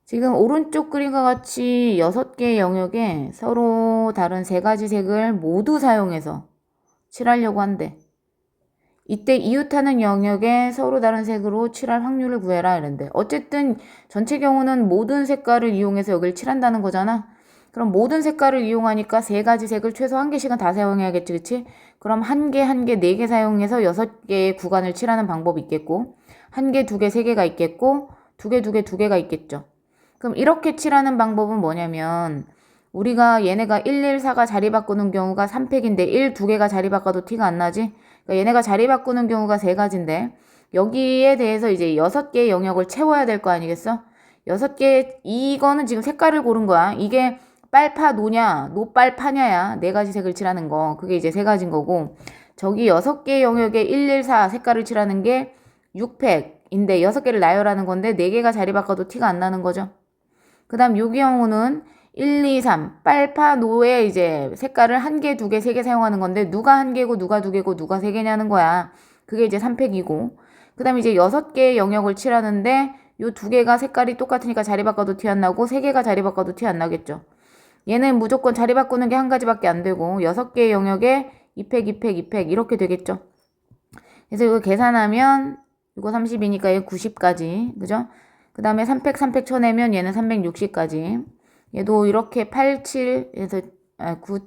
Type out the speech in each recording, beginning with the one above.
지금 오른쪽 그림과 같이 6개의 영역에 서로 다른 3가지 색을 모두 사용해서 칠하려고 한대. 이때 이웃하는 영역에 서로 다른 색으로 칠할 확률을 구해라 이런데, 어쨌든 전체 경우는 모든 색깔을 이용해서 여기를 칠한다는 거잖아. 그럼 모든 색깔을 이용하니까 3가지 색을 최소 1개씩은 다 사용해야겠지, 그치? 그럼 1개, 1개, 4개 사용해서 6개의 구간을 칠하는 방법이 있겠고, 1개, 2개, 3개가 있겠고, 2개, 2개, 2개가 있겠죠. 그럼 이렇게 칠하는 방법은 뭐냐면, 우리가 얘네가 1, 1, 4가 자리 바꾸는 경우가 3팩인데 1, 2개가 자리 바꿔도 티가 안 나지? 그러니까 얘네가 자리 바꾸는 경우가 3가지인데 여기에 대해서 이제 6개의 영역을 채워야 될 거 아니겠어? 6개, 이거는 지금 색깔을 고른 거야. 이게 빨파 노냐, 노빨파냐야. 4가지 색을 칠하는 거. 그게 이제 3가지인 거고, 저기 6개의 영역에 1, 1, 4 색깔을 칠하는 게 6팩인데 6개를 나열하는 건데 4개가 자리 바꿔도 티가 안 나는 거죠. 그 다음 요 경우는 1, 2, 3 빨파노의 이제 색깔을 1개, 2개, 3개 사용하는 건데 누가 1개고 누가 2개고 누가 3개냐는 거야. 그게 이제 3팩이고, 그 다음에 이제 6개의 영역을 칠하는데 요 2개가 색깔이 똑같으니까 자리 바꿔도 티 안 나고 3개가 자리 바꿔도 티 안 나겠죠. 얘는 무조건 자리 바꾸는 게 1가지밖에 안 되고 6개의 영역에 2팩, 2팩, 2팩 이렇게 되겠죠. 그래서 이거 계산하면 이거 30이니까 얘 90까지, 그죠? 그 다음에 3팩, 3팩 쳐내면 얘는 360까지. 얘도 이렇게 8, 7 해서 9,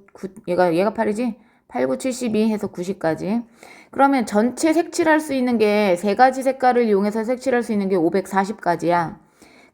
얘가 8이지? 8, 9, 72 해서 90까지. 그러면 전체 색칠할 수 있는 게 3가지 색깔을 이용해서 색칠할 수 있는 게 540까지야.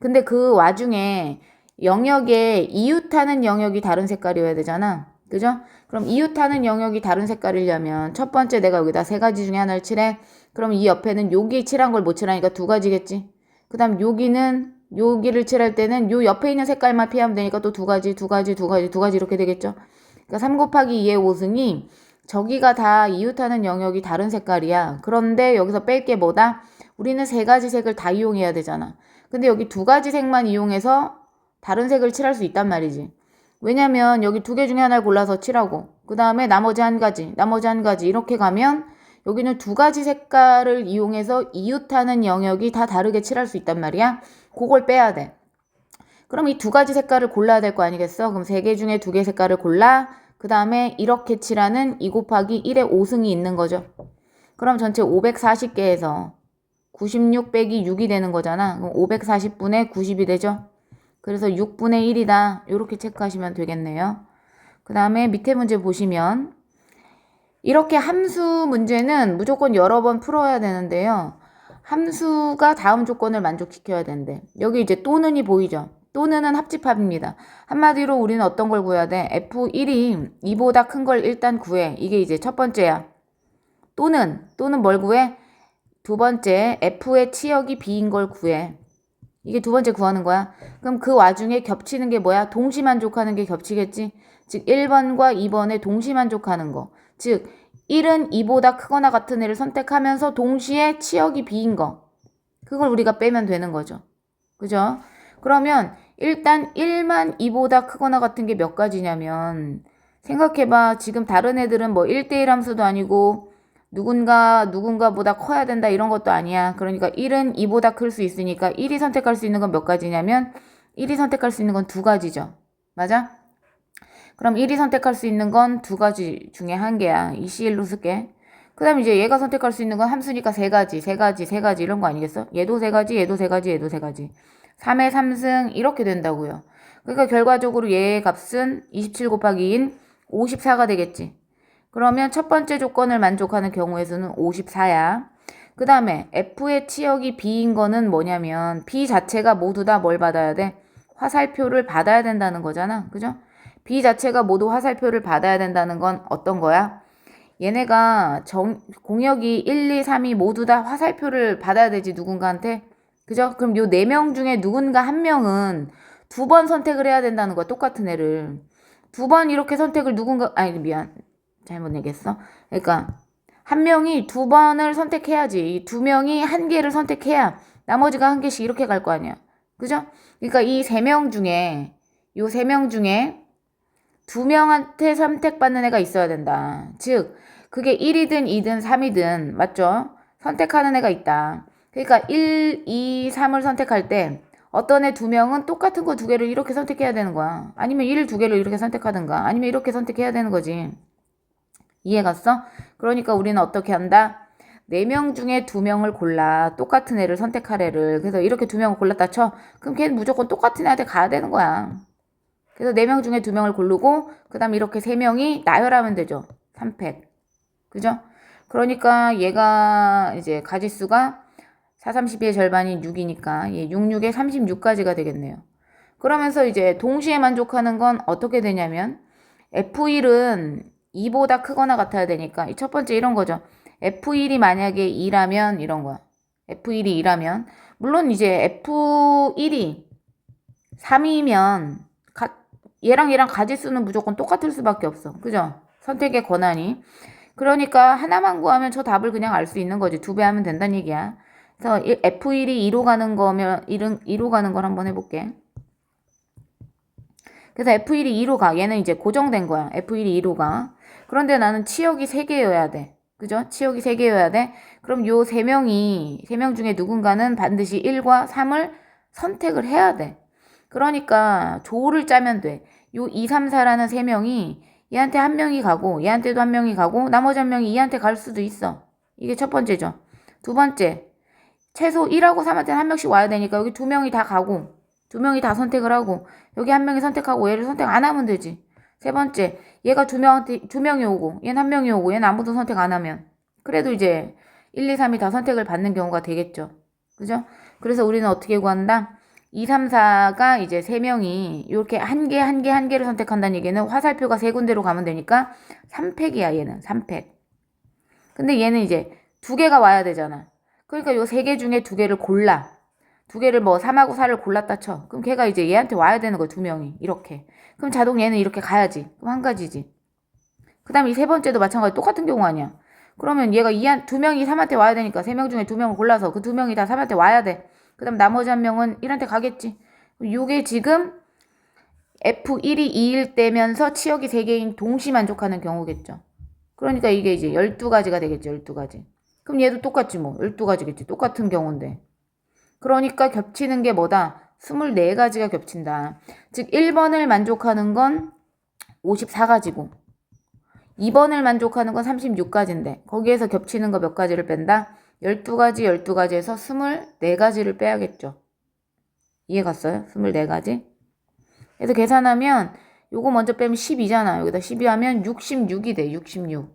근데 그 와중에 영역에 이웃하는 영역이 다른 색깔이어야 되잖아. 그죠? 그럼 이웃하는 영역이 다른 색깔이려면 첫 번째 내가 여기다 3가지 중에 하나를 칠해. 그럼 이 옆에는 여기 칠한 걸 못 칠하니까 2가지겠지. 그 다음 여기를 칠할 때는 요 옆에 있는 색깔만 피하면 되니까 또 2가지, 2가지, 2가지, 2가지 이렇게 되겠죠. 그러니까 3 곱하기 2의 5승이 저기가 다 이웃하는 영역이 다른 색깔이야. 그런데 여기서 뺄 게 뭐다? 우리는 3가지 색을 다 이용해야 되잖아. 근데 여기 2가지 색만 이용해서 다른 색을 칠할 수 있단 말이지. 왜냐면 여기 2개 중에 하나를 골라서 칠하고 그 다음에 나머지 1가지, 나머지 1가지 이렇게 가면 여기는 2가지 색깔을 이용해서 이웃하는 영역이 다 다르게 칠할 수 있단 말이야. 그걸 빼야 돼. 그럼 이 2가지 색깔을 골라야 될 거 아니겠어? 그럼 3개 중에 2개 색깔을 골라. 그 다음에 이렇게 칠하는 2 곱하기 1의 5승이 있는 거죠. 그럼 전체 540개에서 96 빼기 6이 되는 거잖아. 그럼 540분의 90이 되죠. 그래서 6분의 1이다. 이렇게 체크하시면 되겠네요. 그 다음에 밑에 문제 보시면 이렇게 함수 문제는 무조건 여러 번 풀어야 되는데요. 함수가 다음 조건을 만족시켜야 되는데 여기 이제 또는이 보이죠? 또는은 합집합입니다. 한마디로 우리는 어떤 걸 구해야 돼? F1이 2보다 큰 걸 일단 구해. 이게 이제 첫 번째야. 또는 뭘 구해? 두 번째 F의 치역이 B인 걸 구해. 이게 두 번째 구하는 거야. 그럼 그 와중에 겹치는 게 뭐야? 동시만족하는 게 겹치겠지? 즉 1번과 2번에 동시만족하는 거. 즉 1은 2보다 크거나 같은 애를 선택하면서 동시에 치역이 B인 거. 그걸 우리가 빼면 되는 거죠. 그죠? 그러면 일단 1만 2보다 크거나 같은 게 몇 가지냐면 생각해봐. 지금 다른 애들은 뭐 1대1 함수도 아니고 누군가보다 커야 된다 이런 것도 아니야. 그러니까 1은 2보다 클 수 있으니까 1이 선택할 수 있는 건 몇 가지냐면 1이 선택할 수 있는 건 2가지죠. 맞아? 그럼 1이 선택할 수 있는 건 2가지 중에 1개야. 이 C1로 쓸게. 그 다음에 이제 얘가 선택할 수 있는 건 함수니까 3가지 이런 거 아니겠어? 얘도 3가지, 얘도 3가지, 얘도 3가지. 3의 3승 이렇게 된다고요. 그러니까 결과적으로 얘의 값은 27 곱하기 2인 54가 되겠지. 그러면 첫 번째 조건을 만족하는 경우의 수는 54야. 그 다음에 F의 치역이 B인 거는 뭐냐면 B 자체가 모두 다 뭘 받아야 돼? 화살표를 받아야 된다는 거잖아. 그죠? B 자체가 모두 화살표를 받아야 된다는 건 어떤 거야? 얘네가 공역이 1, 2, 3이 모두 다 화살표를 받아야 되지 누군가한테. 그죠? 그럼 요 4명 중에 누군가 한 명은 2번 선택을 해야 된다는 거야. 똑같은 애를. 2번 이렇게 선택을 아니 미안. 잘못 얘기했어. 그러니까 한 명이 2번을 선택해야지. 2명이 1개를 선택해야 나머지가 1개씩 이렇게 갈 거 아니야. 그죠? 그러니까 이 3명 중에 요 3명 중에 2명한테 선택받는 애가 있어야 된다. 즉 그게 1이든 2든 3이든 맞죠? 선택하는 애가 있다. 그러니까 1, 2, 3을 선택할 때 어떤 애 2명은 똑같은 거 2개를 이렇게 선택해야 되는 거야. 아니면 2개를 이렇게 선택하든가. 아니면 이렇게 선택해야 되는 거지. 이해 갔어? 그러니까 우리는 어떻게 한다? 4명 중에 2명을 골라. 똑같은 애를 선택할 애를. 그래서 이렇게 2명을 골랐다 쳐. 그럼 걔는 무조건 똑같은 애한테 가야 되는 거야. 그래서 4명 중에 2명을 고르고 그 다음 이렇게 3명이 나열하면 되죠. 3팩. 그죠? 그러니까 얘가 이제 가지수가 4, 32의 절반인 6이니까 얘 6, 6에 36까지가 되겠네요. 그러면서 이제 동시에 만족하는 건 어떻게 되냐면 F1은 2보다 크거나 같아야 되니까 이 첫 번째 이런 거죠. F1이 만약에 2라면 이런 거야. F1이 2라면 물론 이제 F1이 3이면 얘랑 가지수는 무조건 똑같을 수밖에 없어. 그죠? 선택의 권한이. 그러니까 하나만 구하면 저 답을 그냥 알 수 있는 거지. 2배 하면 된다는 얘기야. 그래서 F1이 2로 가는 거면 2로 가는 걸 한번 해볼게. 그래서 F1이 2로 가. 얘는 이제 고정된 거야. F1이 2로 가. 그런데 나는 치역이 3개여야 돼. 그죠? 치역이 3개여야 돼. 그럼 요 3명 중에 누군가는 반드시 1과 3을 선택을 해야 돼. 그러니까 조를 짜면 돼. 요 2, 3, 4라는 3명이 얘한테 1명이 가고 얘한테도 1명이 가고 나머지 1명이 얘한테 갈 수도 있어. 이게 첫 번째죠. 두 번째, 최소 1하고 3한테는 1명씩 와야 되니까 여기 2명이 다 가고 2명이 다 선택을 하고 여기 1명이 선택하고 얘를 선택 안 하면 되지. 세 번째, 얘가 2명이 오고 얘는 1명이 오고 얘는 아무도 선택 안 하면 그래도 이제 1, 2, 3이 다 선택을 받는 경우가 되겠죠. 그죠? 그래서 우리는 어떻게 구한다? 2, 3, 4가 이제 3명이 이렇게 한 개를 선택한다는 얘기는 화살표가 3군데로 가면 되니까 3팩이야 얘는 3팩. 근데 얘는 이제 2개가 와야 되잖아. 그러니까 요 3개 중에 2개를 골라. 2개를 뭐 3하고 4를 골랐다 쳐. 그럼 걔가 이제 얘한테 와야 되는 거야 2명이 이렇게. 그럼 자동 얘는 이렇게 가야지. 그럼 한 가지지. 그 다음에 이 세 번째도 마찬가지 똑같은 경우 아니야. 그러면 얘가 2명이 3한테 와야 되니까 3명 중에 2명을 골라서 그 2명이 다 3한테 와야 돼. 그 다음 나머지 1명은 1한테 가겠지. 요게 지금 F1이 2일 때면서 치역이 3개인 동시 만족하는 경우겠죠. 그러니까 이게 이제 12가지가 되겠죠. 12가지. 그럼 얘도 똑같지 뭐. 12가지겠지. 똑같은 경우인데. 그러니까 겹치는 게 뭐다? 24가지가 겹친다. 즉 1번을 만족하는 건 54가지고 2번을 만족하는 건 36가지인데 거기에서 겹치는 거 몇 가지를 뺀다? 12가지, 12가지에서 24가지를 빼야겠죠. 이해 갔어요? 24가지. 그래서 계산하면 요거 먼저 빼면 12잖아. 여기다 12 하면 66이 돼. 66.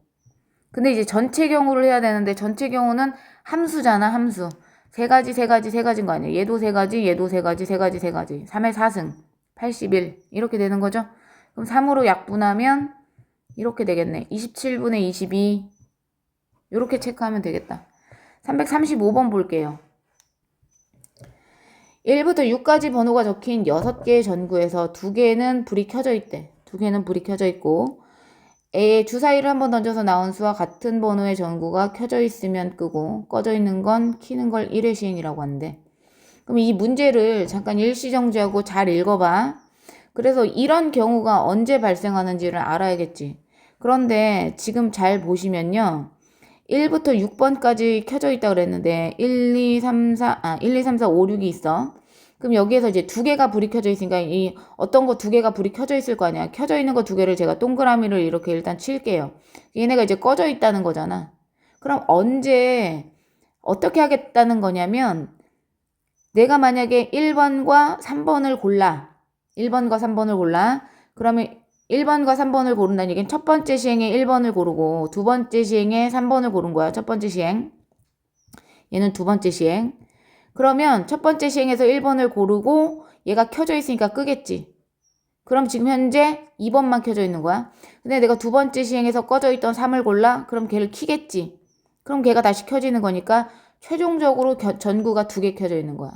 근데 이제 전체 경우를 해야 되는데 전체 경우는 함수잖아. 함수. 3가지인 거 아니야. 얘도 3가지, 얘도 3가지, 3가지, 3가지. 3의 4승. 81. 이렇게 되는 거죠. 그럼 3으로 약분하면 이렇게 되겠네. 27분의 22. 이렇게 체크하면 되겠다. 335번 볼게요. 1부터 6까지 번호가 적힌 6개의 전구에서 2개는 불이 켜져 있대. 2개는 불이 켜져 있고 A의 주사위를 한번 던져서 나온 수와 같은 번호의 전구가 켜져 있으면 끄고 꺼져 있는 건 켜는 걸 1회 시행이라고 하는데 그럼 이 문제를 잠깐 일시정지하고 잘 읽어봐. 그래서 이런 경우가 언제 발생하는지를 알아야겠지. 그런데 지금 잘 보시면요. 1부터 6번까지 켜져 있다 그랬는데 1, 2, 3, 4, 5, 6이 있어. 그럼 여기에서 이제 2개가 불이 켜져 있으니까 이 어떤 거 2개가 불이 켜져 있을 거 아니야. 켜져 있는 거 2개를 제가 동그라미를 이렇게 일단 칠게요. 얘네가 이제 꺼져 있다는 거잖아. 그럼 언제 어떻게 하겠다는 거냐면 내가 만약에 1번과 3번을 골라. 1번과 3번을 골라. 그러면 1번과 3번을 고른다는 얘기는 첫 번째 시행에 1번을 고르고 두 번째 시행에 3번을 고른 거야. 첫 번째 시행. 얘는 두 번째 시행. 그러면 첫 번째 시행에서 1번을 고르고 얘가 켜져 있으니까 끄겠지. 그럼 지금 현재 2번만 켜져 있는 거야. 근데 내가 두 번째 시행에서 꺼져 있던 3을 골라? 그럼 걔를 키겠지. 그럼 걔가 다시 켜지는 거니까 최종적으로 전구가 2개 켜져 있는 거야.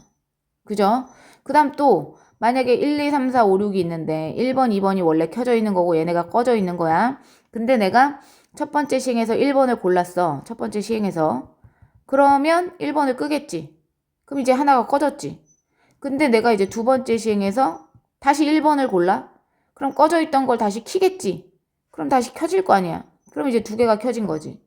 그죠? 그 다음 또 만약에 1, 2, 3, 4, 5, 6이 있는데 1번, 2번이 원래 켜져 있는 거고 얘네가 꺼져 있는 거야. 근데 내가 첫 번째 시행에서 1번을 골랐어. 첫 번째 시행에서. 그러면 1번을 끄겠지. 그럼 이제 하나가 꺼졌지. 근데 내가 이제 두 번째 시행에서 다시 1번을 골라? 그럼 꺼져 있던 걸 다시 키겠지. 그럼 다시 켜질 거 아니야. 그럼 이제 2개가 켜진 거지.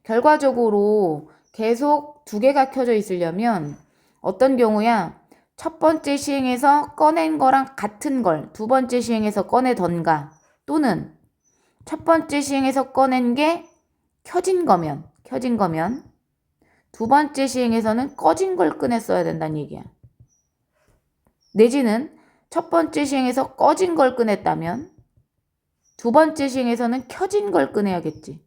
결과적으로 계속 2개가 켜져 있으려면 어떤 경우야? 첫 번째 시행에서 꺼낸 거랑 같은 걸 두 번째 시행에서 꺼내던가, 또는 첫 번째 시행에서 꺼낸 게 켜진 거면 두 번째 시행에서는 꺼진 걸 꺼냈어야 된다는 얘기야. 내지는 첫 번째 시행에서 꺼진 걸 꺼냈다면 두 번째 시행에서는 켜진 걸 꺼내야겠지.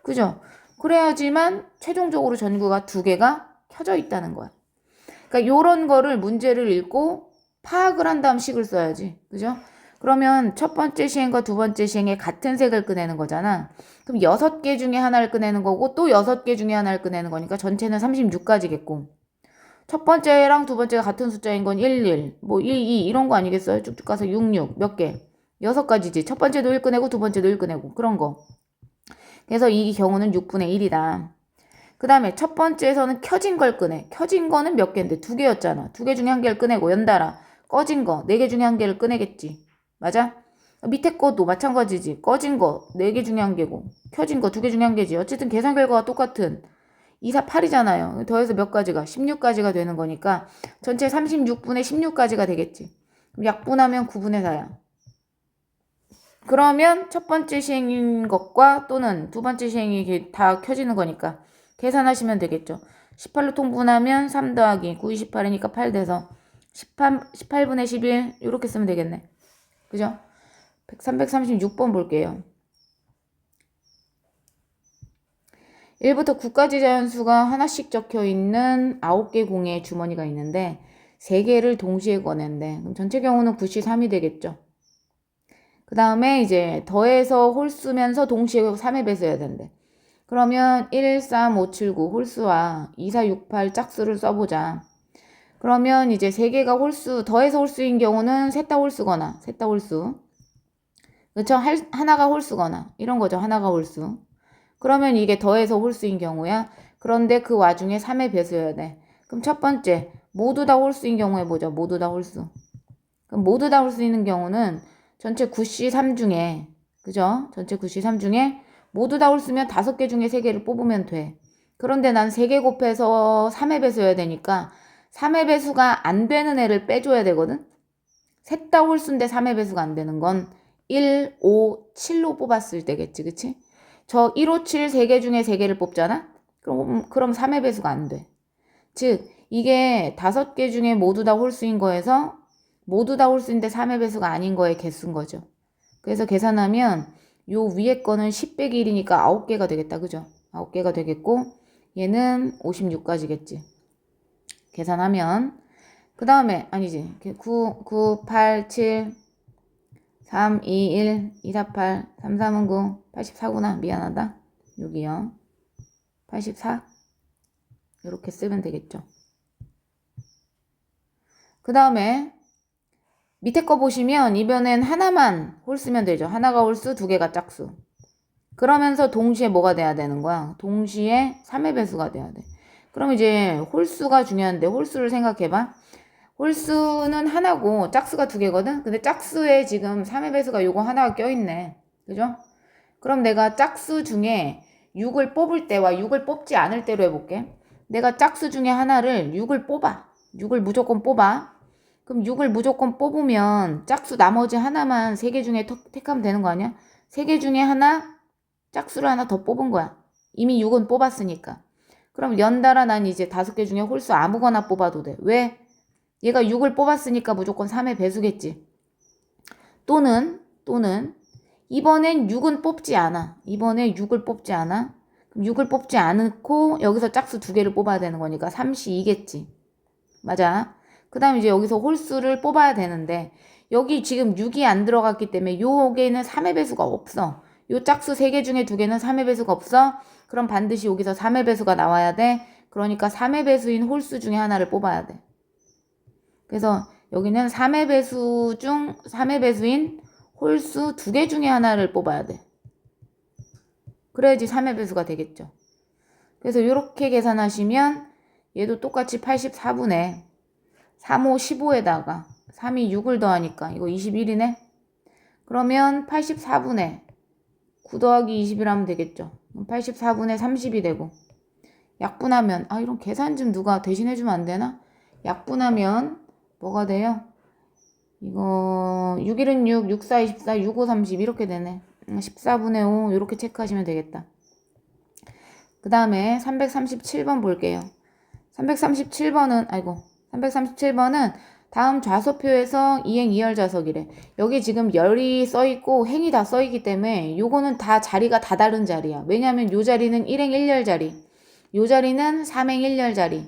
그죠? 그래야지만 최종적으로 전구가 두 개가 켜져 있다는 거야. 그러니까 요런 거를 문제를 읽고 파악을 한 다음 식을 써야지. 그죠? 그러면 첫 번째 시행과 두 번째 시행에 같은 색을 꺼내는 거잖아. 그럼 6개 중에 하나를 꺼내는 거고 또 6개 중에 하나를 꺼내는 거니까 전체는 36가지겠고, 첫 번째랑 두 번째가 같은 숫자인 건 11, 뭐 12 이런 거 아니겠어요? 쭉쭉 가서 66 몇 개? 6가지지. 첫 번째도 1 꺼내고 두 번째도 1 꺼내고 그런 거. 그래서 이 경우는 6분의 1이다. 그 다음에 첫 번째에서는 켜진 걸 꺼내. 켜진 거는 몇 개인데 2개였잖아. 2개 중에 한 개를 꺼내고 연달아 꺼진 거 4개 중에 한 개를 꺼내겠지. 맞아? 밑에 것도 마찬가지지. 꺼진 거 4개 중에 한 개고 켜진 거 2개 중에 한 개지. 어쨌든 계산 결과가 똑같은 2, 4, 8이잖아요. 더해서 몇 가지가? 16가지가 되는 거니까 전체 36분의 16가지가 되겠지. 그럼 약분하면 9분의 4야. 그러면 첫 번째 시행인 것과 또는 두 번째 시행이 다 켜지는 거니까 계산하시면 되겠죠. 18로 통분하면 3 더하기 9, 28이니까 8 돼서 18분의 11 이렇게 쓰면 되겠네. 그죠? 336번 볼게요. 1부터 9까지 자연수가 하나씩 적혀있는 9개 공의 주머니가 있는데 3개를 동시에 꺼낸대. 그럼 전체 경우는 9시 3이 되겠죠. 그 다음에 이제 더해서 홀수면서 동시에 3의 배수해야 된대. 그러면 1, 3, 5, 7, 9 홀수와 2, 4, 6, 8 짝수를 써보자. 그러면 이제 3개가 홀수, 더해서 홀수인 경우는 셋 다 홀수거나, 셋 다 홀수. 그렇죠? 하나가 홀수거나, 이런 거죠. 하나가 홀수. 그러면 이게 더해서 홀수인 경우야. 그런데 그 와중에 3의 배수여야 돼. 그럼 첫 번째, 모두 다 홀수인 경우에 보죠. 모두 다 홀수. 그럼 모두 다 홀수인 경우는 전체 9시 3 중에, 그죠? 전체 9시 3 중에 모두 다 홀수면 5개 중에 3개를 뽑으면 돼. 그런데 난 3개 곱해서 3의 배수여야 되니까 3의 배수가 안 되는 애를 빼줘야 되거든? 셋 다 홀수인데 3의 배수가 안 되는 건 1, 5, 7로 뽑았을 때겠지, 그치? 저 1, 5, 7 3개 중에 3개를 뽑잖아? 그럼 3의 배수가 안 돼. 즉, 이게 5개 중에 모두 다 홀수인 거에서 모두 다 홀수인데 3의 배수가 아닌 거의 개수인 거죠. 그래서 계산하면 요 위에 거는 10 빼기 1이니까 9개가 되겠다. 그죠? 9개가 되겠고 얘는 56가지겠지. 계산하면 그 다음에 아니지. 9, 8, 7, 3, 2, 1, 2, 4, 8, 3, 3은 9, 84구나. 미안하다. 여기요. 84. 이렇게 쓰면 되겠죠. 그 다음에 밑에 거 보시면 이번엔 하나만 홀수면 되죠. 하나가 홀수, 2개가 짝수. 그러면서 동시에 뭐가 돼야 되는 거야? 동시에 3의 배수가 돼야 돼. 그럼 이제 홀수가 중요한데 홀수를 생각해봐. 홀수는 하나고 짝수가 2개거든? 근데 짝수에 지금 3의 배수가 요거 하나가 껴있네. 그죠? 그럼 내가 짝수 중에 6을 뽑을 때와 6을 뽑지 않을 때로 해볼게. 내가 짝수 중에 하나를 6을 뽑아. 6을 무조건 뽑아. 그럼 6을 무조건 뽑으면 짝수 나머지 하나만 3개 중에 택하면 되는 거 아니야? 3개 중에 하나, 짝수를 하나 더 뽑은 거야. 이미 6은 뽑았으니까. 그럼 연달아 난 이제 5개 중에 홀수 아무거나 뽑아도 돼. 왜? 얘가 6을 뽑았으니까 무조건 3의 배수겠지. 또는 이번엔 6은 뽑지 않아. 이번에 6을 뽑지 않아. 그럼 6을 뽑지 않고 여기서 짝수 2개를 뽑아야 되는 거니까 3시2겠지. 맞아. 그 다음 이제 여기서 홀수를 뽑아야 되는데 여기 지금 6이 안 들어갔기 때문에 요게는 3의 배수가 없어. 요 짝수 3개 중에 2개는 3의 배수가 없어. 그럼 반드시 여기서 3의 배수가 나와야 돼. 그러니까 3의 배수인 홀수 중에 하나를 뽑아야 돼. 그래서 여기는 3의 배수인 홀수 2개 중에 하나를 뽑아야 돼. 그래야지 3의 배수가 되겠죠. 그래서 이렇게 계산하시면 얘도 똑같이 84분의 3, 5, 15에다가 3이 6을 더하니까 이거 21이네. 그러면 84분의 9 더하기 21 하면 되겠죠. 84분의 30이 되고 약분하면 이런 계산 좀 누가 대신해주면 안 되나? 약분하면 뭐가 돼요? 이거 6일은 6, 6, 4, 24, 6, 5, 30 이렇게 되네. 14분의 5 이렇게 체크하시면 되겠다. 그 다음에 337번 볼게요. 337번은 다음 좌소표에서 이행 2열 좌석이래. 여기 지금 열이 써있고 행이 다 써있기 때문에 요거는 다 자리가 다 다른 자리야. 왜냐면 요 자리는 1행 1열 자리, 요 자리는 3행 1열 자리.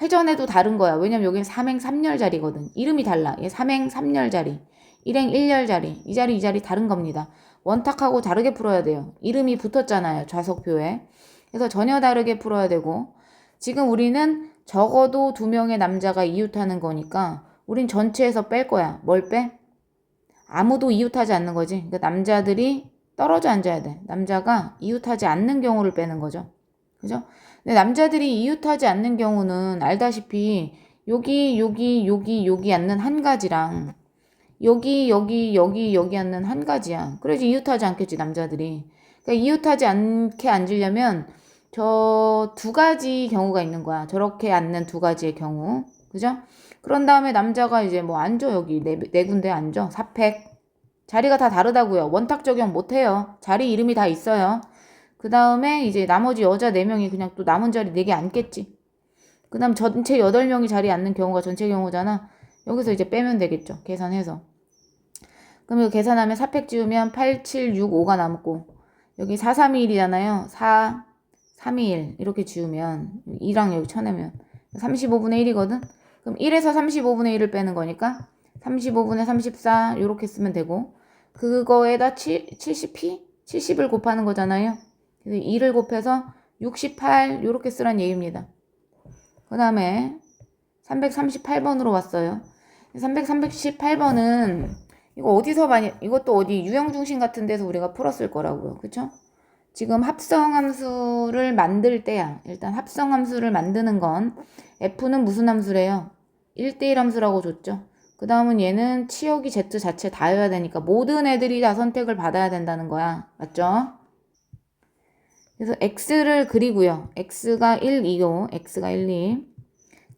회전해도 다른 거야. 왜냐면 여기는 3행 3열 자리거든. 이름이 달라. 얘 3행 3열 자리, 1행 1열 자리. 이 자리 다른 겁니다. 원탁하고 다르게 풀어야 돼요. 이름이 붙었잖아요. 좌석표에. 그래서 전혀 다르게 풀어야 되고, 지금 우리는 적어도 2명의 남자가 이웃하는 거니까 우린 전체에서 뺄 거야. 뭘 빼? 아무도 이웃하지 않는 거지. 그러니까 남자들이 떨어져 앉아야 돼. 남자가 이웃하지 않는 경우를 빼는 거죠. 그죠? 근데 남자들이 이웃하지 않는 경우는 알다시피 여기 앉는 한 가지랑 여기 앉는 한 가지야. 그래서 이웃하지 않겠지, 남자들이. 그러니까 이웃하지 않게 앉으려면 저 두 가지 경우가 있는 거야. 저렇게 앉는 두 가지의 경우. 그죠? 그런 다음에 남자가 이제 뭐 앉아, 여기 네 군데 앉아. 사팩. 자리가 다 다르다고요. 원탁 적용 못 해요. 자리 이름이 다 있어요. 그 다음에 이제 나머지 여자 4명이 그냥 또 남은 자리 4개 앉겠지. 그 다음 전체 8명이 자리에 앉는 경우가 전체 경우잖아. 여기서 이제 빼면 되겠죠. 계산해서. 그럼 이거 계산하면 4팩 지우면 8, 7, 6, 5가 남고, 여기 4, 3, 2, 1이잖아요. 4, 3, 2, 1 이렇게 지우면 2랑 여기 쳐내면 35분의 1이거든. 그럼 1에서 35분의 1을 빼는 거니까 35분의 34 이렇게 쓰면 되고, 그거에다 70p? 70을 곱하는 거잖아요. 그래서 2를 곱해서 68 이렇게 쓰란 얘기입니다. 그 다음에 338번으로 왔어요. 338번은 이거 어디서 많이, 이것도 어디 유형중심 같은 데서 우리가 풀었을 거라고요. 그쵸? 지금 합성함수를 만들 때야. 일단 합성함수를 만드는 건 F는 무슨 함수래요? 1대1 함수라고 줬죠. 그 다음은 얘는 치역이 Z 자체 다여야 되니까 모든 애들이 다 선택을 받아야 된다는 거야. 맞죠? 그래서 X를 그리고요. X가 1, 2고, X가 1, 2.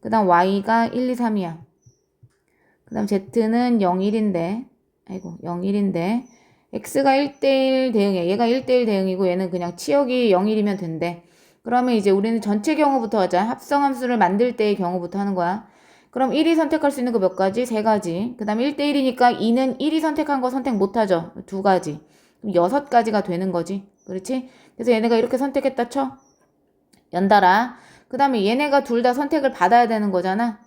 그 다음 Y가 1, 2, 3이야. 그 다음 Z는 0, 1인데, 0, 1인데, X가 1대1 대응이야. 얘가 1대1 대응이고, 얘는 그냥 치역이 0, 1이면 된대. 그러면 이제 우리는 전체 경우부터 하자. 합성함수를 만들 때의 경우부터 하는 거야. 그럼 1이 선택할 수 있는 거 몇 가지? 3가지. 그 다음 1대1이니까 2는 1이 선택한 거 선택 못하죠. 2가지. 그럼 6가지가 되는 거지. 그렇지? 그래서 얘네가 이렇게 선택했다 쳐. 연달아. 그 다음에 얘네가 둘 다 선택을 받아야 되는 거잖아.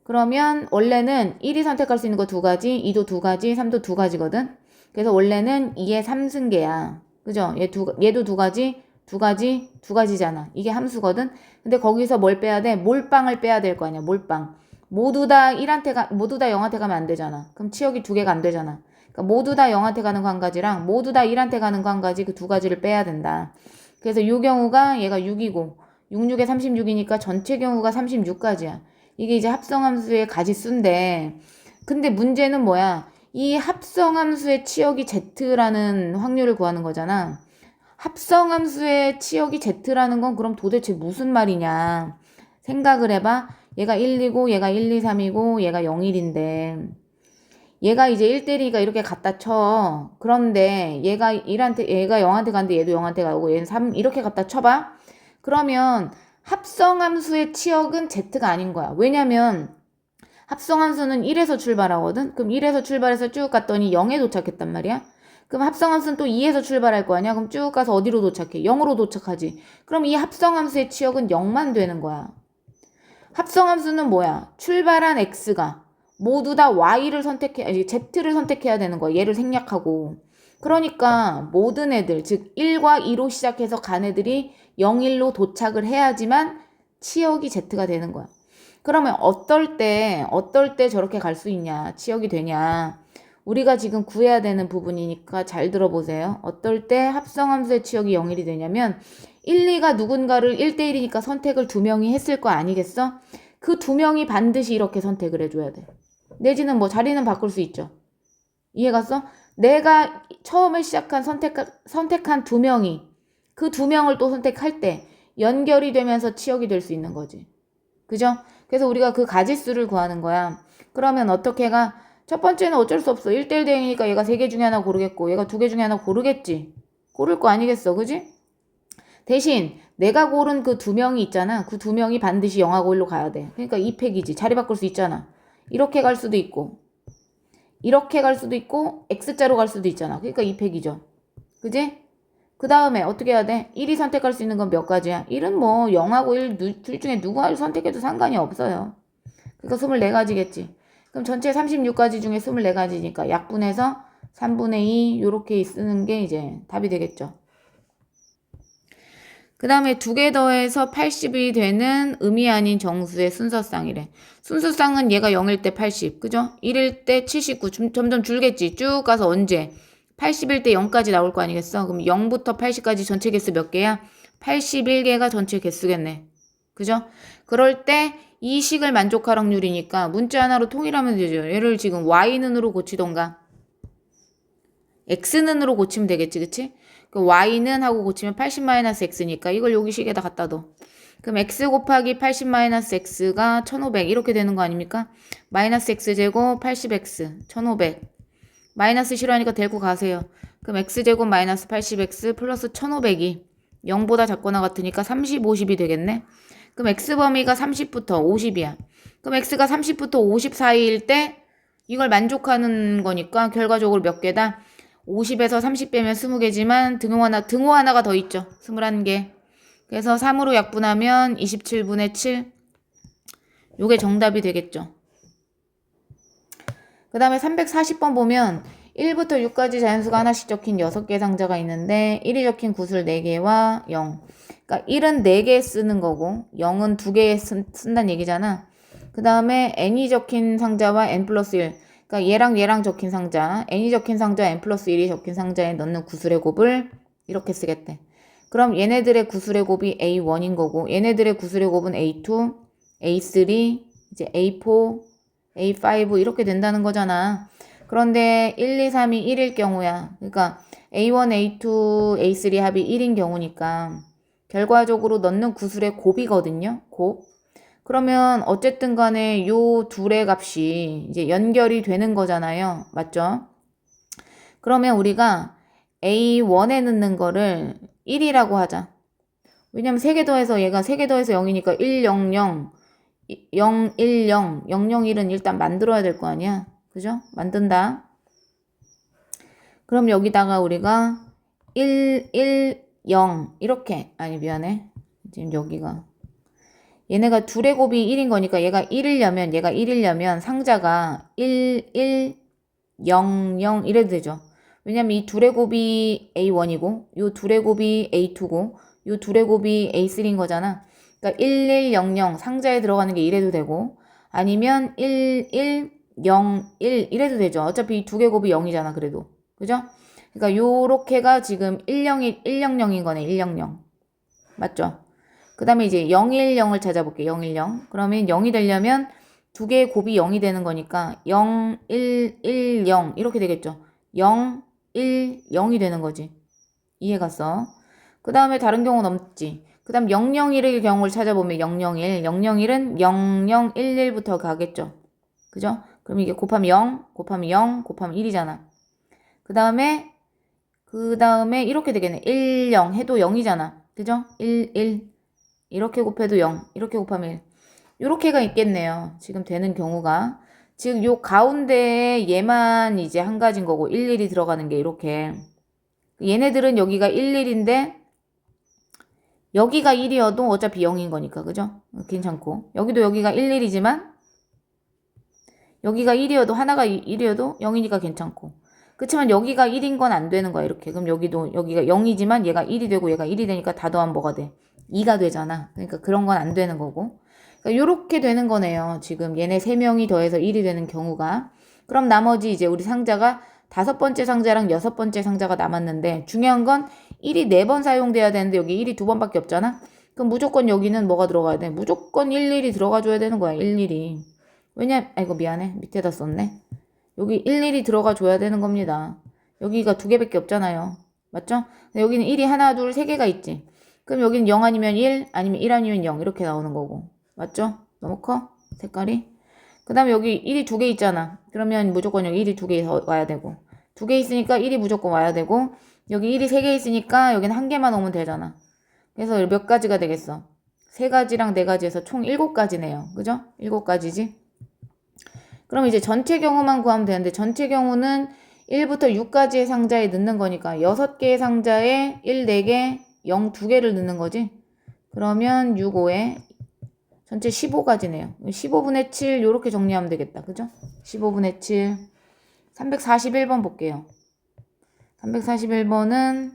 그러면 원래는 1이 선택할 수 있는 거 2가지, 2도 2가지, 3도 2가지거든. 그래서 원래는 2의 3승계야. 그죠? 얘도 2가지, 2가지, 2가지잖아. 이게 함수거든. 근데 거기서 뭘 빼야 돼? 몰빵을 빼야 될 거 아니야. 몰빵. 모두 다 0한테 가면 안 되잖아. 그럼 치역이 2개가 안 되잖아. 그러니까 모두 다 0한테 가는 거 한 가지랑 모두 다 1한테 가는 거 한 가지, 그 2가지를 빼야 된다. 그래서 이 경우가 얘가 6이고 66에 36이니까 전체 경우가 36가지야. 이게 이제 합성함수의 가지수인데, 근데 문제는 뭐야? 이 합성함수의 치역이 Z라는 확률을 구하는 거잖아. 합성함수의 치역이 Z라는 건 그럼 도대체 무슨 말이냐? 생각을 해봐. 얘가 1이고 얘가 1, 2, 3이고 얘가 0, 1인데 얘가 이제 1대1이니까 이렇게 갖다 쳐. 그런데 얘가 0한테 가는데 얘도 0한테 가고 얘는 3 이렇게 갖다 쳐봐. 그러면 합성함수의 치역은 Z가 아닌 거야. 왜냐면 합성함수는 1에서 출발하거든. 그럼 1에서 출발해서 쭉 갔더니 0에 도착했단 말이야. 그럼 합성함수는 또 2에서 출발할 거 아니야. 그럼 쭉 가서 어디로 도착해? 0으로 도착하지. 그럼 이 합성함수의 치역은 0만 되는 거야. 합성함수는 뭐야? 출발한 X가 모두 다 Z를 선택해야 되는 거야. 얘를 생략하고. 그러니까 모든 애들, 즉 1과 2로 시작해서 간 애들이 0, 1로 도착을 해야지만 치역이 Z가 되는 거야. 그러면 어떨 때 저렇게 갈 수 있냐? 치역이 되냐? 우리가 지금 구해야 되는 부분이니까 잘 들어보세요. 어떨 때 합성함수의 치역이 0, 1이 되냐면 1, 2가 누군가를 1대1이니까 선택을 2명이 했을 거 아니겠어? 그 2명이 반드시 이렇게 선택을 해줘야 돼. 내지는 뭐 자리는 바꿀 수 있죠. 이해갔어? 내가 처음에 시작한 선택한 2명이 그 2명을 또 선택할 때 연결이 되면서 치역이 될 수 있는 거지. 그죠? 그래서 우리가 그 가지수를 구하는 거야. 그러면 어떻게 가? 첫 번째는 어쩔 수 없어. 1대1 대응이니까 얘가 3개 중에 하나 고르겠고 얘가 2개 중에 하나 고르겠지. 고를 거 아니겠어. 그지? 대신 내가 고른 그 2명이 있잖아. 그 2명이 반드시 0하고 1로 가야 돼. 그러니까 2팩이지. 자리 바꿀 수 있잖아. 이렇게 갈 수도 있고 이렇게 갈 수도 있고 X자로 갈 수도 있잖아. 그러니까 2팩이죠. 그지? 그 다음에 어떻게 해야 돼? 1이 선택할 수 있는 건 몇 가지야? 1은 뭐 0하고 1 둘 중에 누가 선택해도 상관이 없어요. 그러니까 24가지겠지. 그럼 전체 36가지 중에 24가지니까 약분해서 3분의 2 요렇게 쓰는 게 이제 답이 되겠죠. 그 다음에 2개 더해서 80이 되는 의미 아닌 정수의 순서쌍이래. 순서쌍은 얘가 0일 때 80, 그죠? 1일 때 79, 점점 줄겠지. 쭉 가서 언제? 80일 때 0까지 나올 거 아니겠어? 그럼 0부터 80까지 전체 개수 몇 개야? 81개가 전체 개수겠네. 그죠? 그럴 때 이 식을 만족할 확률이니까 문자 하나로 통일하면 되죠. 얘를 지금 y는으로 고치던가 x는으로 고치면 되겠지, 그치? 그 y는 하고 고치면 80-x니까 이걸 여기 식에다 갖다 둬. 그럼 x 곱하기 80-x가 1500 이렇게 되는 거 아닙니까? 마이너스 x제곱 80x 1500 마이너스 싫어하니까 데리고 가세요. 그럼 x제곱 마이너스 80x 플러스 1500이 0보다 작거나 같으니까 30, 50이 되겠네. 그럼 x 범위가 30부터 50이야. 그럼 x가 30부터 50 사이일 때 이걸 만족하는 거니까 결과적으로 몇 개다? 50에서 30 빼면 20개지만 등호 하나가 더 있죠. 21개. 그래서 3으로 약분하면 27분의 7. 요게 정답이 되겠죠. 그 다음에 340번 보면 1부터 6까지 자연수가 하나씩 적힌 6개 상자가 있는데 1이 적힌 구술 4개와 0. 그러니까 1은 4개 쓰는 거고 0은 2개 쓴다는 얘기잖아. 그 다음에 n이 적힌 상자와 n 플러스 1. 그러니까 얘랑 적힌 상자, n이 적힌 상자, n 플러스 1이 적힌 상자에 넣는 구술의 곱을 이렇게 쓰겠대. 그럼 얘네들의 구술의 곱이 A1인 거고 얘네들의 구술의 곱은 A2, A3, 이제 A4, A5 이렇게 된다는 거잖아. 그런데 1, 2, 3이 1일 경우야. 그러니까 A1, A2, A3 합이 1인 경우니까 결과적으로 넣는 구술의 곱이거든요. 곱. 그러면 어쨌든 간에 요 둘의 값이 이제 연결이 되는 거잖아요. 맞죠? 그러면 우리가 A1에 넣는 거를 1이라고 하자. 왜냐면 3개 더해서 얘가 3개 더해서 0이니까 1, 0, 0, 0, 1, 0, 0, 0, 1은 일단 만들어야 될 거 아니야. 그죠? 만든다. 그럼 여기다가 우리가 1, 1, 0 이렇게 아니 미안해. 지금 여기가 얘네가 둘의 곱이 1인 거니까 얘가 1이려면 상자가 1, 1, 0, 0 이래도 되죠. 왜냐면 이 둘의 곱이 A1이고 요 둘의 곱이 A2고 요 둘의 곱이 A3인 거잖아. 그러니까 1, 1, 0, 0 상자에 들어가는 게 이래도 되고 아니면 1, 1, 0, 1 이래도 되죠. 어차피 이 두 개 곱이 0이잖아. 그래도. 그죠? 그러니까 요렇게가 지금 100인 거네. 100. 맞죠? 그 다음에 이제 010을 찾아볼게. 010. 그러면 0이 되려면 두 개의 곱이 0이 되는 거니까 0, 1, 1, 0 이렇게 되겠죠. 0, 1, 0이 되는 거지. 이해 갔어? 그 다음에 다른 경우는 없지. 그 다음 001의 경우를 찾아보면 001. 001은 0011부터 가겠죠. 그죠? 그럼 이게 곱하면 0, 곱하면 0, 곱하면 1이잖아. 그 다음에 이렇게 되겠네. 10 해도 0이잖아. 그죠? 11 이렇게 곱해도 0, 이렇게 곱하면 1. 요렇게가 있겠네요. 지금 되는 경우가. 지금 요 가운데에 얘만 이제 한 가지인 거고 11이 들어가는 게 이렇게. 얘네들은 여기가 11인데 여기가 1이어도 어차피 0인 거니까. 그죠? 괜찮고. 여기가 11이지만 여기가 1이어도 하나가 1이어도 0이니까 괜찮고. 그렇지만 여기가 1인 건 안 되는 거야. 이렇게. 그럼 여기가 0이지만 얘가 1이 되고 얘가 1이 되니까 다 더하면 뭐가 돼? 2가 되잖아. 그러니까 그런 건 안 되는 거고. 그러니까 요렇게 되는 거네요. 지금 얘네 3명이 더해서 1이 되는 경우가. 그럼 나머지 이제 우리 상자가 5번째 상자랑 6번째 상자가 남았는데 중요한 건 1이 4번 사용돼야 되는데 여기 1이 2번밖에 없잖아. 그럼 무조건 여기는 뭐가 들어가야 돼? 무조건 11이 들어가 줘야 되는 거야. 11이. 아이고 미안해. 밑에다 썼네. 여기 11이 들어가 줘야 되는 겁니다. 여기가 2개밖에 없잖아요. 맞죠? 여기는 1이 하나, 둘, 3개가 있지. 그럼 여기는 0 아니면 1, 아니면 1 아니면 0 이렇게 나오는 거고. 맞죠? 너무 커? 색깔이. 그 다음에 여기 1이 2개 있잖아. 그러면 무조건 여기 1이 2개 와야 되고, 2개 있으니까 1이 무조건 와야 되고, 여기 1이 3개 있으니까 여기는 1개만 오면 되잖아. 그래서 몇 가지가 되겠어? 3가지랑 4가지에서 총 7가지네요. 그죠? 7가지지? 그럼 이제 전체 경우만 구하면 되는데, 전체 경우는 1부터 6까지의 상자에 넣는 거니까 6개의 상자에 1, 4개, 0, 2개를 넣는 거지. 그러면 6, 5에 전체 15가지네요. 15분의 7 이렇게 정리하면 되겠다. 그죠? 15분의 7. 341번 볼게요. 341번은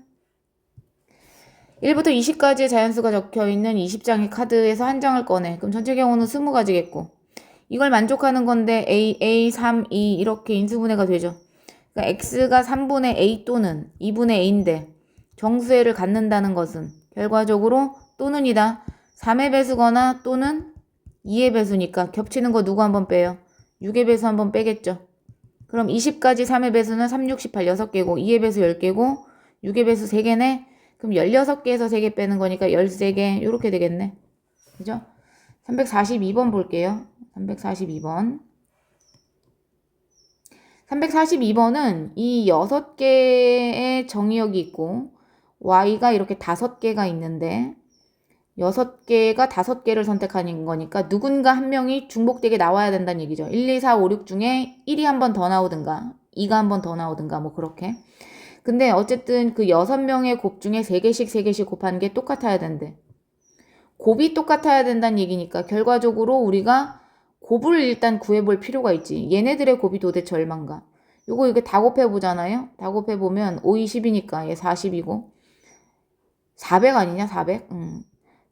1부터 20까지의 자연수가 적혀있는 20장의 카드에서 한 장을 꺼내. 그럼 전체 경우는 20가지겠고. 이걸 만족하는 건데 A, 3, 2 이렇게 인수분해가 되죠. 그러니까 X가 3분의 A 또는 2분의 A인데 정수회를 갖는다는 것은 결과적으로 또는이다. 3의 배수거나 또는 2의 배수니까 겹치는 거 누구 한번 빼요? 6의 배수 한번 빼겠죠. 그럼 20까지 3의 배수는 3, 6, 18, 6개고 2의 배수 10개고 6의 배수 3개네. 그럼 16개에서 3개 빼는 거니까 13개 이렇게 되겠네. 그죠? 342번 볼게요. 342번. 342번은 이 6개의 정의역이 있고 y가 이렇게 5개가 있는데 6개가 5개를 선택하는 거니까 누군가 한 명이 중복되게 나와야 된다는 얘기죠. 1, 2, 4, 5, 6 중에 1이 한 번 더 나오든가 2가 한 번 더 나오든가 뭐 그렇게. 근데 어쨌든 그 6명의 곱 중에 3개씩 곱하는 게 똑같아야 된대. 곱이 똑같아야 된다는 얘기니까 결과적으로 우리가 곱을 일단 구해볼 필요가 있지. 얘네들의 곱이 도대체 얼만가. 요거 이게 다 곱해보잖아요. 다 곱해보면 5, 20이니까 얘 40이고 400 아니냐 400?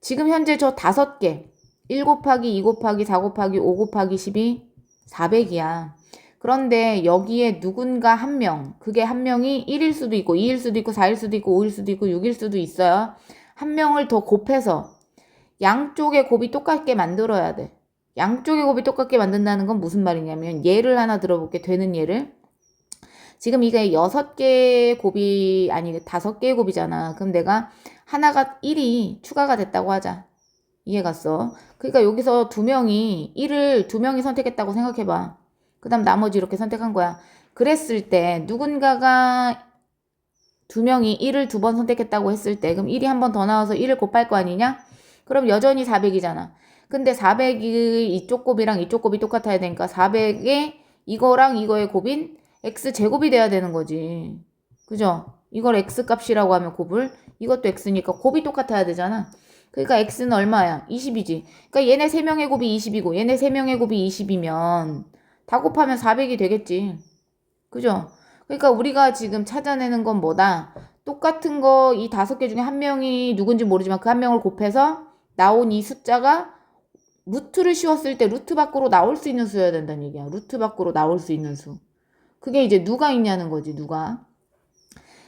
지금 현재 저 5개 1 곱하기 2 곱하기 4 곱하기 5 곱하기 12 400이야. 그런데 여기에 누군가 한 명, 그게 한 명이 1일 수도 있고 2일 수도 있고 4일 수도 있고 5일 수도 있고 6일 수도 있어요. 한 명을 더 곱해서 양쪽의 곱이 똑같게 만들어야 돼. 양쪽의 곱이 똑같게 만든다는 건 무슨 말이냐면 예를 하나 들어볼게. 되는 예를. 지금 이게 6개의 곱이 아니 5개의 곱이잖아. 그럼 내가 하나가 1이 추가가 됐다고 하자. 이해 갔어? 그러니까 여기서 2명이 1을 2명이 선택했다고 생각해봐. 그 다음 나머지 이렇게 선택한 거야. 그랬을 때 누군가가 2명이 1을 2번 선택했다고 했을 때 그럼 1이 한 번 더 나와서 1을 곱할 거 아니냐? 그럼 여전히 400이잖아. 근데 400이 이쪽 곱이랑 이쪽 곱이 똑같아야 되니까 400에 이거랑 이거의 곱인 x제곱이 돼야 되는 거지. 그죠? 이걸 x값이라고 하면 곱을, 이것도 x니까 곱이 똑같아야 되잖아. 그러니까 x는 얼마야? 20이지. 그러니까 얘네 3명의 곱이 20이고 얘네 3명의 곱이 20이면 다 곱하면 400이 되겠지. 그죠? 그러니까 우리가 지금 찾아내는 건 뭐다? 똑같은 거 이 5개 중에 한 명이 누군지 모르지만 그 한 명을 곱해서 나온 이 숫자가 루트를 씌웠을 때 루트 밖으로 나올 수 있는 수여야 된다는 얘기야. 루트 밖으로 나올 수 있는 수. 그게 이제 누가 있냐는 거지, 누가.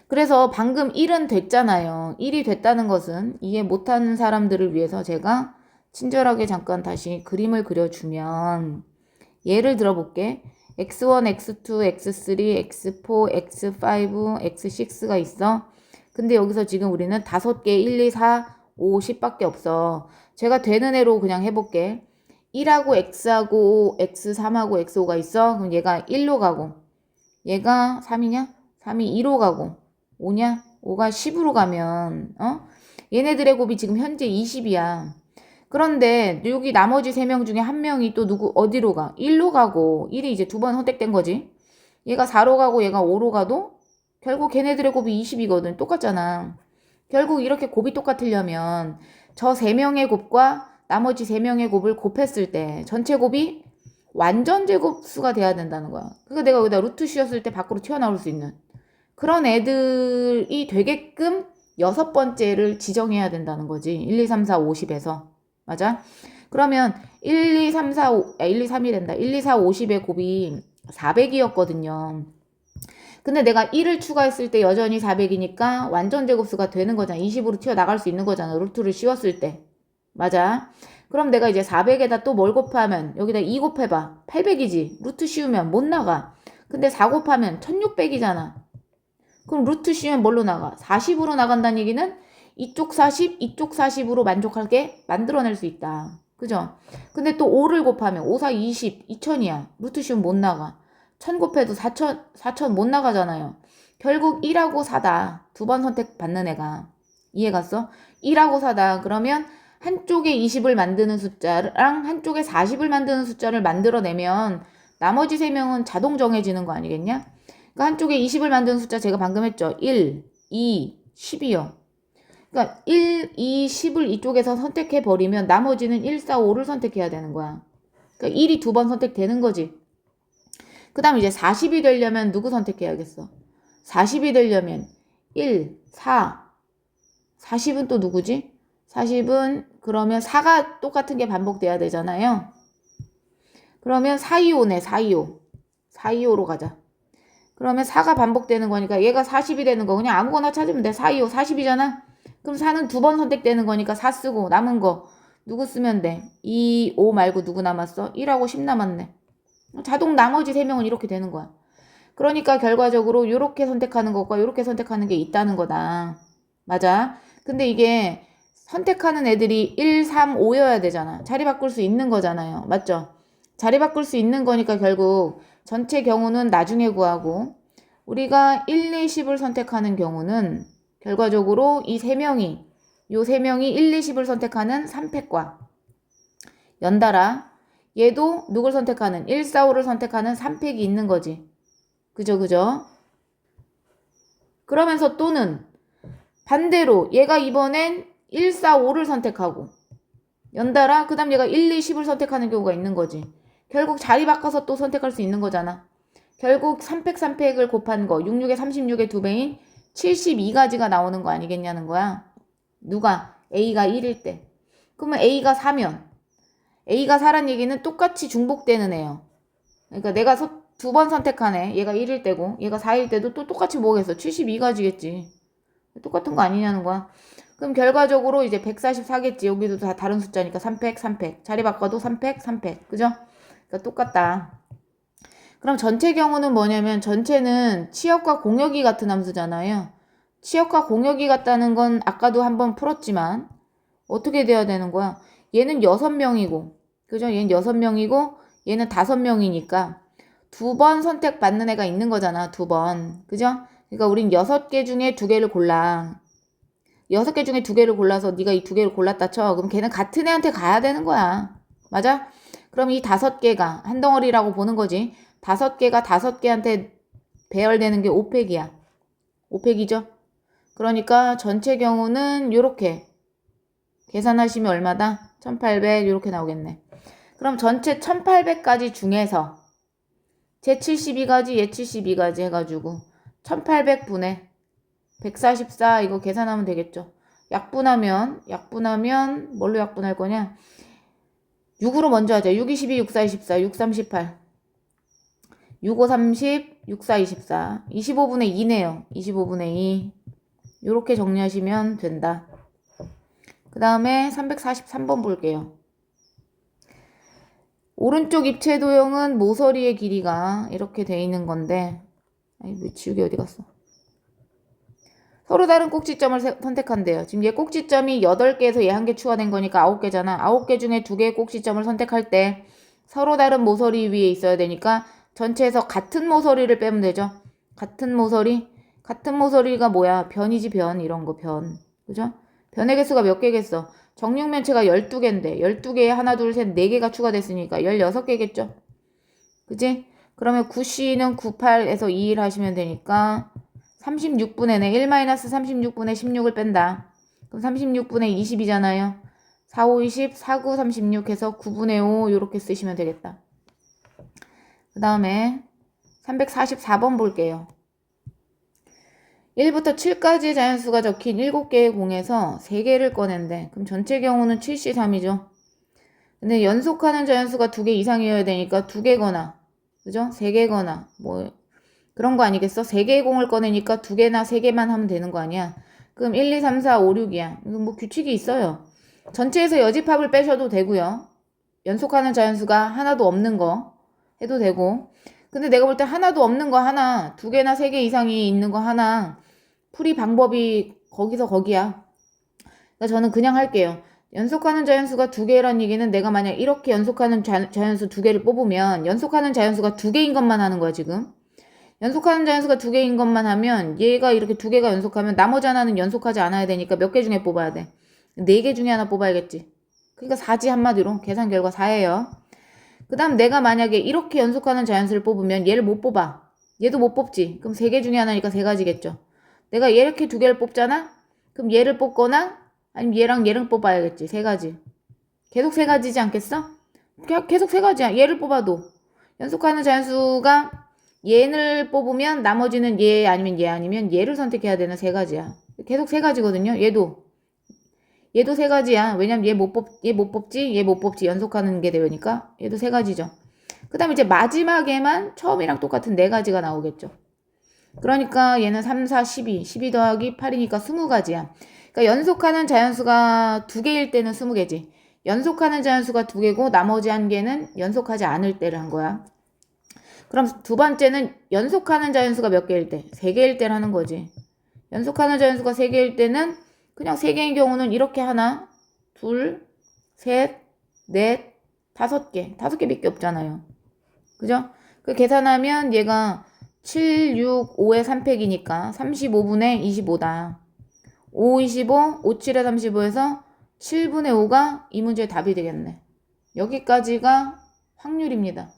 그래서 방금 1은 됐잖아요. 1이 됐다는 것은 이해 못하는 사람들을 위해서 제가 친절하게 잠깐 다시 그림을 그려주면 예를 들어볼게. x1, x2, x3, x4, x5, x6가 있어. 근데 여기서 지금 우리는 5개, 1, 2, 4, 5, 10밖에 없어. 제가 되는 애로 그냥 해볼게. 1하고 x하고 5, x3하고 x5가 있어. 그럼 얘가 1로 가고 얘가 3이냐? 3이 2로 가고 5냐? 5가 10으로 가면 얘네들의 곱이 지금 현재 20이야. 그런데 여기 나머지 3명 중에 한 명이 또 누구 어디로 가? 1로 가고 1이 이제 2번 선택된 거지. 얘가 4로 가고 얘가 5로 가도 결국 걔네들의 곱이 20이거든. 똑같잖아. 결국 이렇게 곱이 똑같으려면 저 3명의 곱과 나머지 3명의 곱을 곱했을 때 전체 곱이 완전 제곱수가 돼야 된다는 거야. 그러니까 내가 여기다 루트 씌웠을 때 밖으로 튀어나올 수 있는 그런 애들이 되게끔 6번째를 지정해야 된다는 거지. 1, 2, 3, 4, 50에서. 맞아? 그러면 1, 2, 3, 4, 5, 1, 2, 3이 된다. 1, 2, 4, 50의 곱이 400이었거든요. 근데 내가 1을 추가했을 때 여전히 400이니까 완전 제곱수가 되는 거잖아. 20으로 튀어나갈 수 있는 거잖아. 루트를 씌웠을 때. 맞아? 그럼 내가 이제 400에다 또 뭘 곱하면 여기다 2 곱해봐. 800이지. 루트 씌우면 못 나가. 근데 4 곱하면 1600이잖아. 그럼 루트 씌우면 뭘로 나가? 40으로 나간다는 얘기는 이쪽 40, 이쪽 40으로 만족하게 만들어낼 수 있다. 그죠? 근데 또 5를 곱하면 5, 4, 20, 2000이야. 루트 씌우면 못 나가. 1000 곱해도 4000 못 나가잖아요. 결국 1하고 4다. 두 번 선택받는 애가. 이해 갔어? 1하고 4다. 그러면 한쪽에 20을 만드는 숫자랑 한쪽에 40을 만드는 숫자를 만들어내면 나머지 3명은 자동 정해지는 거 아니겠냐? 그러니까 한쪽에 20을 만드는 숫자 제가 방금 했죠. 1, 2, 10이요. 그러니까 1, 2, 10을 이쪽에서 선택해버리면 나머지는 1, 4, 5를 선택해야 되는 거야. 그러니까 1이 두 번 선택되는 거지. 그 다음 이제 40이 되려면 누구 선택해야겠어? 40이 되려면 1, 4, 40은 또 누구지? 40은 그러면 4가 똑같은 게 반복돼야 되잖아요. 그러면 425네, 425. 425로 가자. 그러면 4가 반복되는 거니까 얘가 40이 되는 거 그냥 아무거나 찾으면 돼. 425, 40이잖아? 그럼 4는 두 번 선택되는 거니까 4 쓰고 남은 거 누구 쓰면 돼? 2, 5 말고 누구 남았어? 1하고 10 남았네. 자동 나머지 3명은 이렇게 되는 거야. 그러니까 결과적으로 이렇게 선택하는 것과 이렇게 선택하는 게 있다는 거다. 맞아. 근데 이게 선택하는 애들이 1, 3, 5여야 되잖아. 자리 바꿀 수 있는 거잖아요. 맞죠? 자리 바꿀 수 있는 거니까 결국 전체 경우는 나중에 구하고 우리가 1, 2, 10을 선택하는 경우는 결과적으로 이 3명이 요 3명이 1, 2, 10을 선택하는 3팩과 연달아 얘도 누굴 선택하는 1, 4, 5를 선택하는 3팩이 있는 거지. 그죠 그죠? 그러면서 또는 반대로 얘가 이번엔 1, 4, 5를 선택하고 연달아 그 다음 얘가 1, 2, 10을 선택하는 경우가 있는 거지. 결국 자리 바꿔서 또 선택할 수 있는 거잖아. 결국 3팩 3팩을 곱한 거 66에 36의 2배인 72가지가 나오는 거 아니겠냐는 거야. 누가? A가 1일 때. 그러면 A가 4면 A가 4란 얘기는 똑같이 중복되는 애요. 그러니까 내가 두 번 선택한 애 얘가 1일 때고 얘가 4일 때도 또 똑같이 뭐겠어? 72가지겠지. 똑같은 거 아니냐는 거야. 그럼 결과적으로 이제 144겠지. 여기도 다 다른 숫자니까 3팩 3팩. 자리 바꿔도 3팩 3팩. 그죠? 그러니까 똑같다. 그럼 전체 경우는 뭐냐면 전체는 치역과 공역이 같은 함수잖아요. 치역과 공역이 같다는 건 아까도 한번 풀었지만 어떻게 돼야 되는 거야? 얘는 6명이고 그죠? 얘는 6명이고 얘는 5명이니까 두 번 선택받는 애가 있는 거잖아. 두 번. 그죠? 그러니까 우린 6개 중에 2개를 골라. 6개 중에 2개를 골라서 네가 이 2개를 골랐다 쳐. 그럼 걔는 같은 애한테 가야 되는 거야. 맞아? 그럼 이 5개가 한 덩어리라고 보는 거지. 5개가 5개한테 배열되는 게 5팩이야. 5팩이죠? 그러니까 전체 경우는 요렇게 계산하시면 얼마다? 1800 요렇게 나오겠네. 그럼 전체 1800가지 중에서 제 72가지 얘 72가지 해가지고 1800분의 144 이거 계산하면 되겠죠. 약분하면 뭘로 약분할 거냐? 6으로 먼저 하자. 6, 22, 6, 4, 24, 6, 38 6, 5, 30, 6, 4, 24 25분의 2네요. 25분의 2 요렇게 정리하시면 된다. 그 다음에 343번 볼게요. 오른쪽 입체 도형은 모서리의 길이가 이렇게 돼 있는 건데 아니 지우개 어디 갔어? 서로 다른 꼭지점을 선택한대요. 지금 얘 꼭지점이 8개에서 얘 1개 추가된 거니까 9개잖아. 9개 중에 2개의 꼭지점을 선택할 때 서로 다른 모서리 위에 있어야 되니까 전체에서 같은 모서리를 빼면 되죠. 같은 모서리? 같은 모서리가 뭐야? 변이지 변. 이런 거 변. 그죠? 변의 개수가 몇 개겠어? 정육면체가 12개인데 12개에 하나 둘 셋 4개가 추가됐으니까 16개겠죠? 그지? 그러면 9C는 98에서 2일 하시면 되니까 36분의 1-36분의 16을 뺀다. 그럼 36분의 20이잖아요. 4, 5, 20, 4, 9, 36 해서 9분의 5 이렇게 쓰시면 되겠다. 그 다음에 344번 볼게요. 1부터 7까지의 자연수가 적힌 7개의 공에서 3개를 꺼낸대. 그럼 전체 경우는 7C3이죠. 근데 연속하는 자연수가 2개 이상이어야 되니까 2개거나 그죠? 3개거나 뭐 그런 거 아니겠어? 3개의 공을 꺼내니까 2개나 3개만 하면 되는 거 아니야? 그럼 1, 2, 3, 4, 5, 6이야. 이거 뭐 규칙이 있어요. 전체에서 여집합을 빼셔도 되고요. 연속하는 자연수가 하나도 없는 거 해도 되고. 근데 내가 볼 때 하나도 없는 거 하나, 2개나 3개 이상이 있는 거 하나 풀이 방법이 거기서 거기야. 그러니까 저는 그냥 할게요. 연속하는 자연수가 두 개란 얘기는 내가 만약 이렇게 연속하는 자연수 두 개를 뽑으면 연속하는 자연수가 두 개인 것만 하는 거야, 지금. 연속하는 자연수가 두 개인 것만 하면 얘가 이렇게 두 개가 연속하면 나머지 하나는 연속하지 않아야 되니까 몇 개 중에 뽑아야 돼? 네 개 중에 하나 뽑아야겠지. 그러니까 4지 한마디로. 계산 결과 4예요. 그 다음 내가 만약에 이렇게 연속하는 자연수를 뽑으면 얘를 못 뽑아. 얘도 못 뽑지. 그럼 3개 중에 하나니까 3가지겠죠. 내가 이렇게 두 개를 뽑잖아? 그럼 얘를 뽑거나 아니면 얘랑 뽑아야겠지. 3가지. 계속 3가지지 않겠어? 계속 3가지야. 얘를 뽑아도. 연속하는 자연수가 얘를 뽑으면 나머지는 얘 아니면 얘를 선택해야 되는 3가지야. 계속 3가지거든요. 얘도 3가지야. 왜냐면 얘 못 뽑지. 연속하는 게 되니까. 얘도 3가지죠. 그 다음에 이제 마지막에만 처음이랑 똑같은 4가지가 나오겠죠. 그러니까 얘는 3, 4, 12 더하기 8이니까 20가지야. 그러니까 연속하는 자연수가 2개일 때는 20개지. 연속하는 자연수가 2개고 나머지 1개는 연속하지 않을 때를 한 거야. 그럼 두 번째는 연속하는 자연수가 몇 개일 때? 3개일 때라는 거지. 연속하는 자연수가 3개일 때는 그냥 3개인 경우는 이렇게 하나, 둘, 셋, 넷, 5개. 5개밖에 없잖아요. 그죠? 그 계산하면 얘가 7, 6, 5의 3팩이니까 35분의 25다. 5, 25, 5, 7의 35에서 7분의 5가 이 문제의 답이 되겠네. 여기까지가 확률입니다.